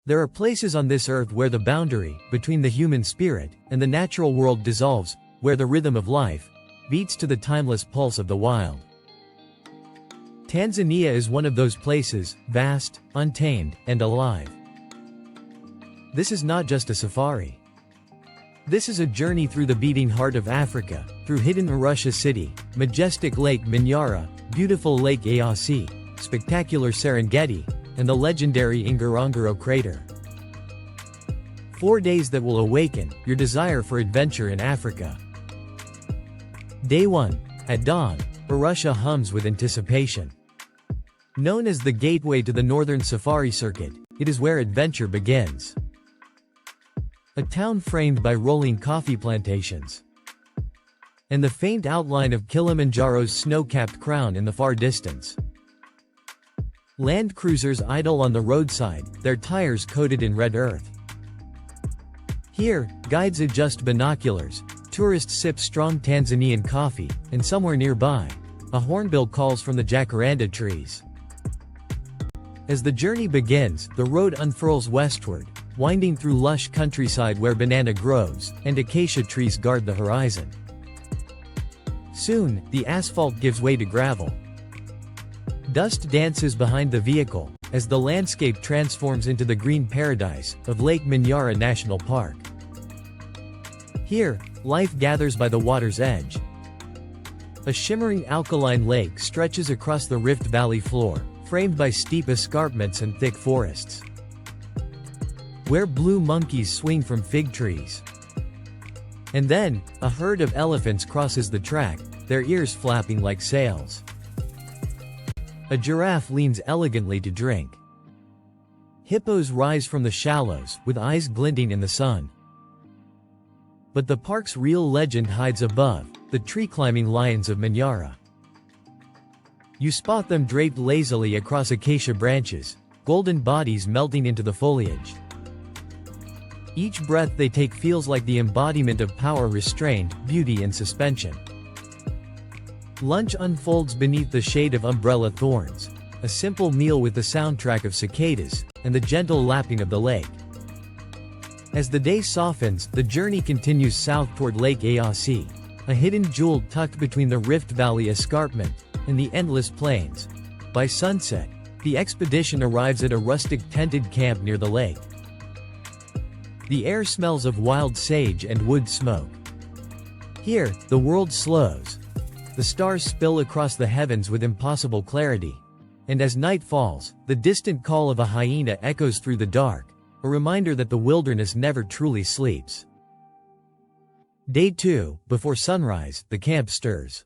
There are places on this earth where the boundary between the human spirit and the natural world dissolves, where the rhythm of life beats to the timeless pulse of the wild. Tanzania is one of those places, vast, untamed, and alive. This is not just a safari. This is a journey through the beating heart of Africa, through hidden Arusha city, majestic Lake Manyara, beautiful Lake Eyasi, spectacular Serengeti, and the legendary Ngorongoro Crater. 4 days that will awaken your desire for adventure in Africa. Day 1. At dawn, Arusha hums with anticipation. Known as the gateway to the northern safari circuit, it is where adventure begins. A town framed by rolling coffee plantations and the faint outline of Kilimanjaro's snow-capped crown in the far distance. Land cruisers idle on the roadside, their tires coated in red earth. Here, guides adjust binoculars, tourists sip strong Tanzanian coffee, and somewhere nearby, a hornbill calls from the jacaranda trees. As the journey begins, the road unfurls westward, winding through lush countryside where banana groves and acacia trees guard the horizon. Soon, the asphalt gives way to gravel. Dust dances behind the vehicle, as the landscape transforms into the green paradise of Lake Manyara National Park. Here, life gathers by the water's edge. A shimmering alkaline lake stretches across the Rift Valley floor, framed by steep escarpments and thick forests, where blue monkeys swing from fig trees. And then, a herd of elephants crosses the track, their ears flapping like sails. A giraffe leans elegantly to drink. Hippos rise from the shallows, with eyes glinting in the sun. But the park's real legend hides above, the tree-climbing lions of Manyara. You spot them draped lazily across acacia branches, golden bodies melting into the foliage. Each breath they take feels like the embodiment of power restrained, beauty and suspension. Lunch unfolds beneath the shade of umbrella thorns, a simple meal with the soundtrack of cicadas, and the gentle lapping of the lake. As the day softens, the journey continues south toward Lake Eyasi, a hidden jewel tucked between the Rift Valley escarpment and the endless plains. By sunset, the expedition arrives at a rustic tented camp near the lake. The air smells of wild sage and wood smoke. Here, the world slows. The stars spill across the heavens with impossible clarity. And as night falls, the distant call of a hyena echoes through the dark, a reminder that the wilderness never truly sleeps. Day 2, before sunrise, the camp stirs.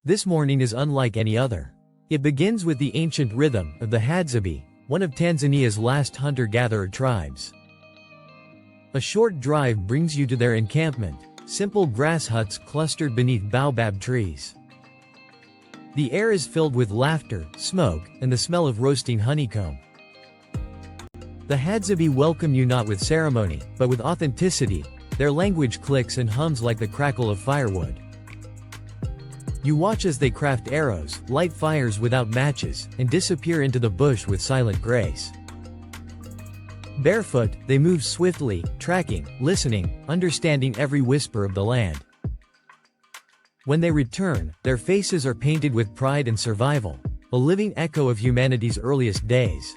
This morning is unlike any other. It begins with the ancient rhythm of the Hadzabe, one of Tanzania's last hunter-gatherer tribes. A short drive brings you to their encampment, simple grass huts clustered beneath baobab trees. The air is filled with laughter, smoke, and the smell of roasting honeycomb. The Hadzabe welcome you not with ceremony, but with authenticity. Their language clicks and hums like the crackle of firewood. You watch as they craft arrows, light fires without matches, and disappear into the bush with silent grace. Barefoot, they move swiftly, tracking, listening, understanding every whisper of the land. When they return, their faces are painted with pride and survival, a living echo of humanity's earliest days.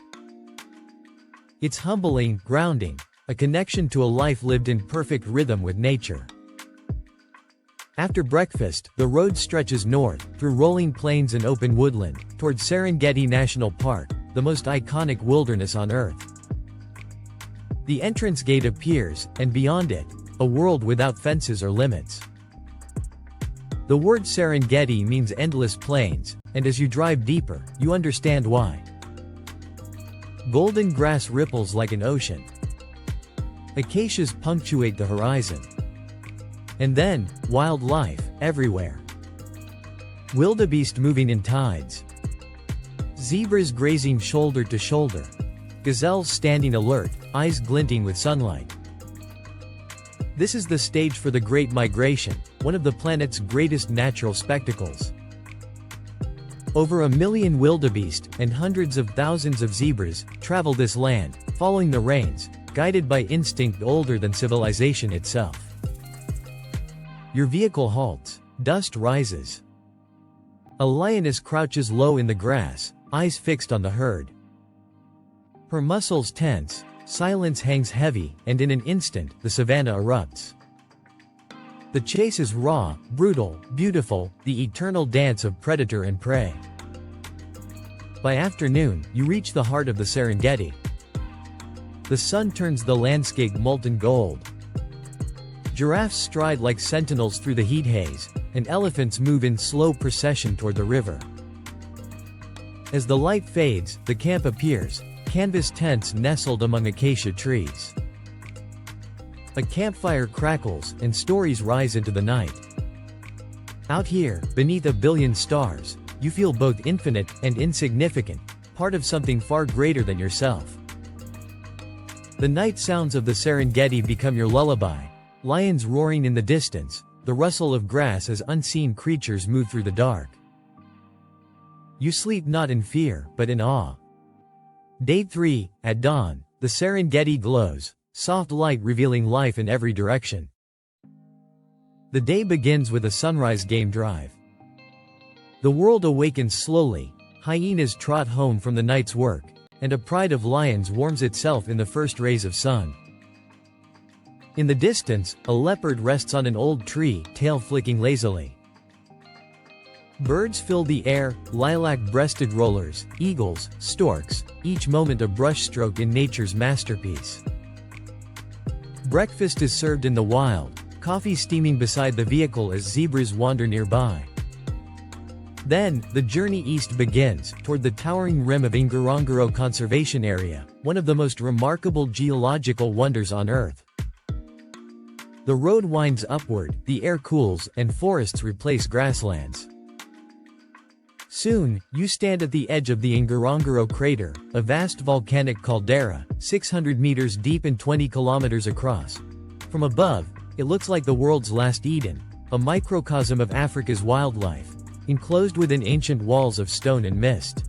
It's humbling, grounding, a connection to a life lived in perfect rhythm with nature. After breakfast, the road stretches north, through rolling plains and open woodland, towards Serengeti National Park, the most iconic wilderness on Earth. The entrance gate appears, and beyond it, a world without fences or limits. The word Serengeti means endless plains, and as you drive deeper, you understand why. Golden grass ripples like an ocean. Acacias punctuate the horizon. And then, wildlife, everywhere. Wildebeest moving in tides. Zebras grazing shoulder to shoulder. Gazelles standing alert, eyes glinting with sunlight. This is the stage for the Great Migration, one of the planet's greatest natural spectacles. Over 1 million wildebeest and hundreds of thousands of zebras travel this land, following the rains, guided by instinct older than civilization itself. Your vehicle halts. Dust rises. A lioness crouches low in the grass, eyes fixed on the herd. Her muscles tense, silence hangs heavy, and in an instant, the savanna erupts. The chase is raw, brutal, beautiful, the eternal dance of predator and prey. By afternoon, you reach the heart of the Serengeti. The sun turns the landscape molten gold. Giraffes stride like sentinels through the heat haze, and elephants move in slow procession toward the river. As the light fades, the camp appears, canvas tents nestled among acacia trees. A campfire crackles, and stories rise into the night. Out here, beneath a billion stars, you feel both infinite and insignificant, part of something far greater than yourself. The night sounds of the Serengeti become your lullaby, lions roaring in the distance, the rustle of grass as unseen creatures move through the dark. You sleep not in fear, but in awe. Day 3, at dawn, the Serengeti glows, soft light revealing life in every direction. The day begins with a sunrise game drive. The world awakens slowly, hyenas trot home from the night's work, and a pride of lions warms itself in the first rays of sun. In the distance, a leopard rests on an old tree, tail flicking lazily. Birds fill the air, lilac-breasted rollers, eagles, storks, each moment a brushstroke in nature's masterpiece. Breakfast is served in the wild, coffee steaming beside the vehicle as zebras wander nearby. Then, the journey east begins, toward the towering rim of Ngorongoro Conservation Area, one of the most remarkable geological wonders on Earth. The road winds upward, the air cools, and forests replace grasslands. Soon, you stand at the edge of the Ngorongoro Crater, a vast volcanic caldera, 600 meters deep and 20 kilometers across. From above, it looks like the world's last Eden, a microcosm of Africa's wildlife, enclosed within ancient walls of stone and mist.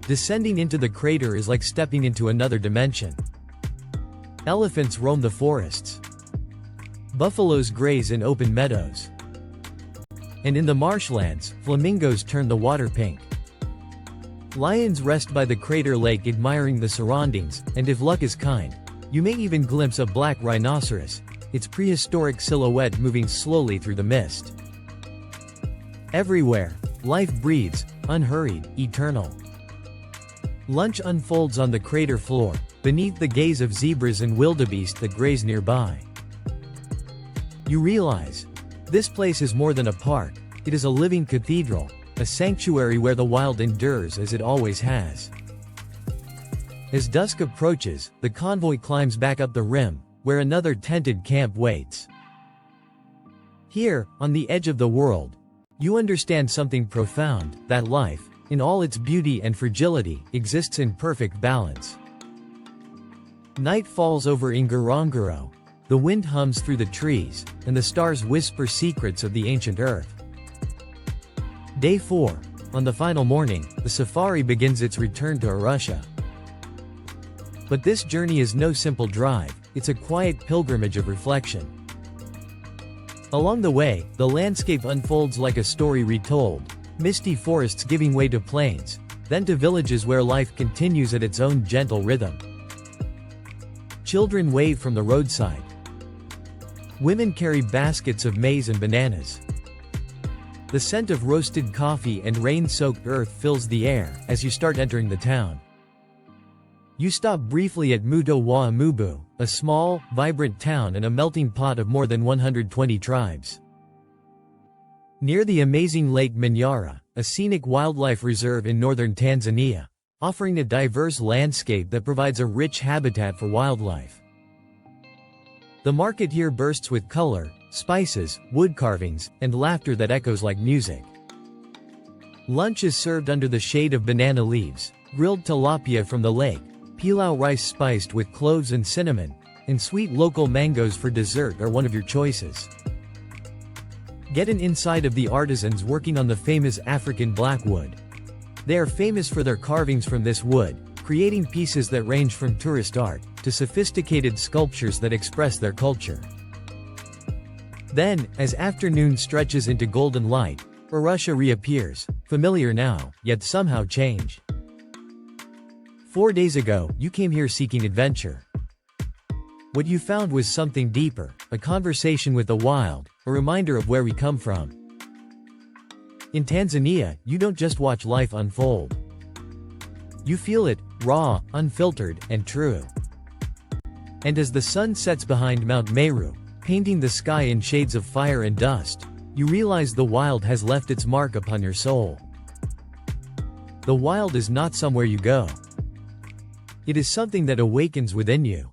Descending into the crater is like stepping into another dimension. Elephants roam the forests. Buffaloes graze in open meadows. And in the marshlands, flamingos turn the water pink. Lions rest by the crater lake admiring the surroundings, and if luck is kind, you may even glimpse a black rhinoceros, its prehistoric silhouette moving slowly through the mist. Everywhere, life breathes, unhurried, eternal. Lunch unfolds on the crater floor, beneath the gaze of zebras and wildebeest that graze nearby. You realize, this place is more than a park, it is a living cathedral, a sanctuary where the wild endures as it always has. As dusk approaches, the convoy climbs back up the rim, where another tented camp waits. Here, on the edge of the world, you understand something profound, that life, in all its beauty and fragility, exists in perfect balance. Night falls over Ngorongoro. The wind hums through the trees, and the stars whisper secrets of the ancient earth. Day 4. On the final morning, the safari begins its return to Arusha. But this journey is no simple drive, it's a quiet pilgrimage of reflection. Along the way, the landscape unfolds like a story retold, misty forests giving way to plains, then to villages where life continues at its own gentle rhythm. Children wave from the roadside. Women carry baskets of maize and bananas. The scent of roasted coffee and rain-soaked earth fills the air as you start entering the town. You stop briefly at Mto Wa Mbu, a small, vibrant town and a melting pot of more than 120 tribes. Near the amazing Lake Manyara, a scenic wildlife reserve in northern Tanzania, offering a diverse landscape that provides a rich habitat for wildlife. The market here bursts with color, spices, wood carvings, and laughter that echoes like music. Lunch is served under the shade of banana leaves, grilled tilapia from the lake, pilau rice spiced with cloves and cinnamon, and sweet local mangoes for dessert are one of your choices. Get an insight of the artisans working on the famous African blackwood. They are famous for their carvings from this wood, creating pieces that range from tourist art to sophisticated sculptures that express their culture. Then, as afternoon stretches into golden light, Arusha reappears, familiar now, yet somehow changed. 4 days ago, you came here seeking adventure. What you found was something deeper, a conversation with the wild, a reminder of where we come from. In Tanzania, you don't just watch life unfold. You feel it, raw, unfiltered, and true. And as the sun sets behind Mount Meru, painting the sky in shades of fire and dust, you realize the wild has left its mark upon your soul. The wild is not somewhere you go. It is something that awakens within you.